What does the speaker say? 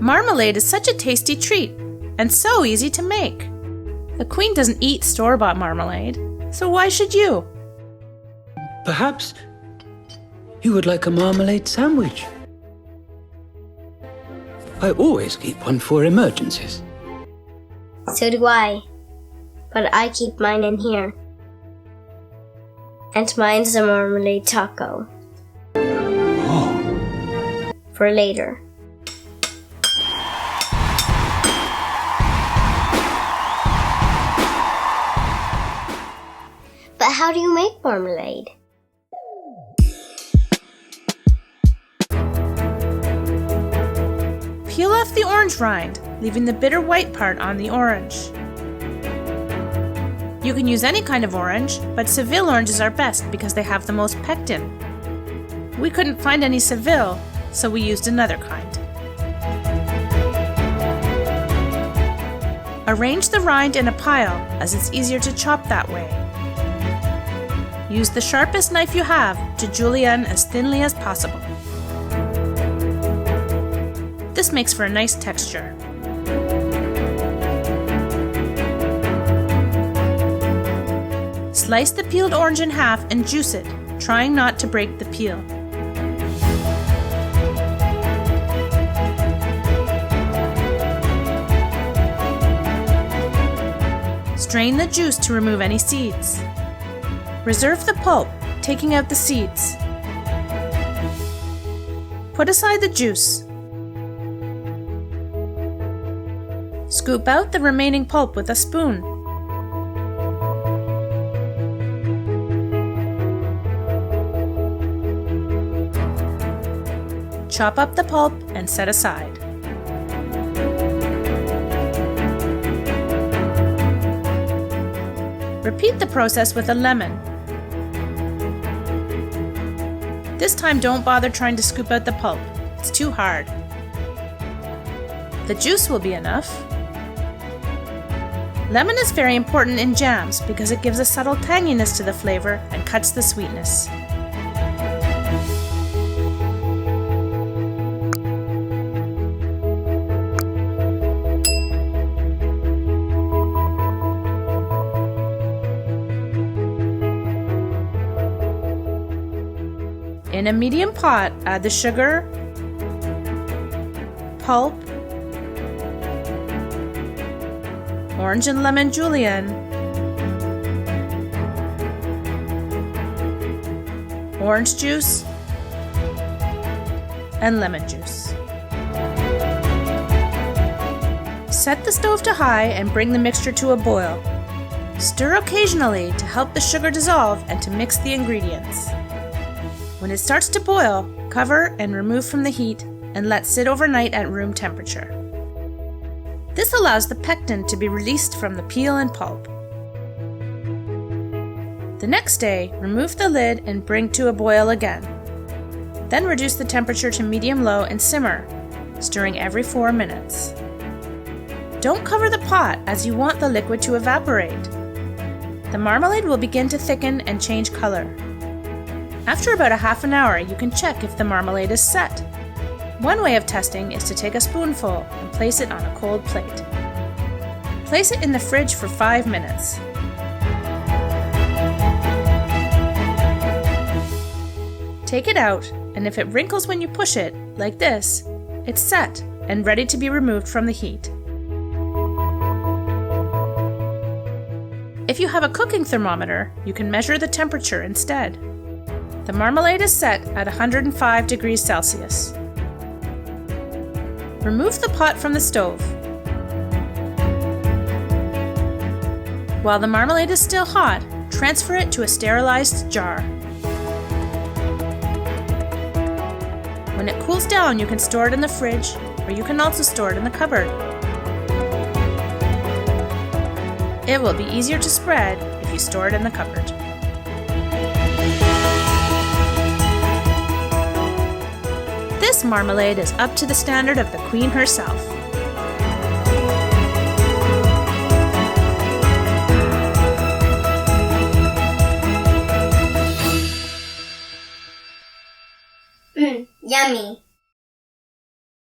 Marmalade is such a tasty treat and so easy to make. The Queen doesn't eat store-bought marmalade, so why should you? Perhaps you would like a marmalade sandwich. I always keep one for emergencies. So do I, but I keep mine in here. And mine's a marmalade taco. Oh. For later. But how do you make marmalade? Peel off the orange rind, leaving the bitter white part on the orange. You can use any kind of orange, but Seville oranges are best because they have the most pectin. We couldn't find any Seville, so we used another kind. Arrange the rind in a pile, as it's easier to chop that way. Use the sharpest knife you have to julienne as thinly as possible. This makes for a nice texture. Slice the peeled orange in half and juice it, trying not to break the peel. Strain the juice to remove any seeds. Reserve the pulp, taking out the seeds. Put aside the juice. Scoop out the remaining pulp with a spoon. Chop up the pulp and set aside. Repeat the process with a lemon. This time don't bother trying to scoop out the pulp. It's too hard. The juice will be enough. Lemon is very important in jams because it gives a subtle tanginess to the flavor and cuts the sweetness. In a medium pot, add the sugar, pulp, orange and lemon julienne, orange juice, and lemon juice. Set the stove to high and bring the mixture to a boil. Stir occasionally to help the sugar dissolve and to mix the ingredients. When it starts to boil, cover and remove from the heat and let sit overnight at room temperature. This allows the pectin to be released from the peel and pulp. The next day, remove the lid and bring to a boil again. Then reduce the temperature to medium-low and simmer, stirring every 4 minutes. Don't cover the pot as you want the liquid to evaporate. The marmalade will begin to thicken and change color. After about a half an hour, you can check if the marmalade is set. One way of testing is to take a spoonful and place it on a cold plate. Place it in the fridge for 5 minutes. Take it out, and if it wrinkles when you push it, like this, it's set and ready to be removed from the heat. If you have a cooking thermometer, you can measure the temperature instead. The marmalade is set at 105 degrees Celsius. Remove the pot from the stove. While the marmalade is still hot, transfer it to a sterilized jar. When it cools down, you can store it in the fridge, or you can also store it in the cupboard. It will be easier to spread if you store it in the cupboard. This marmalade is up to the standard of the Queen herself. Yummy.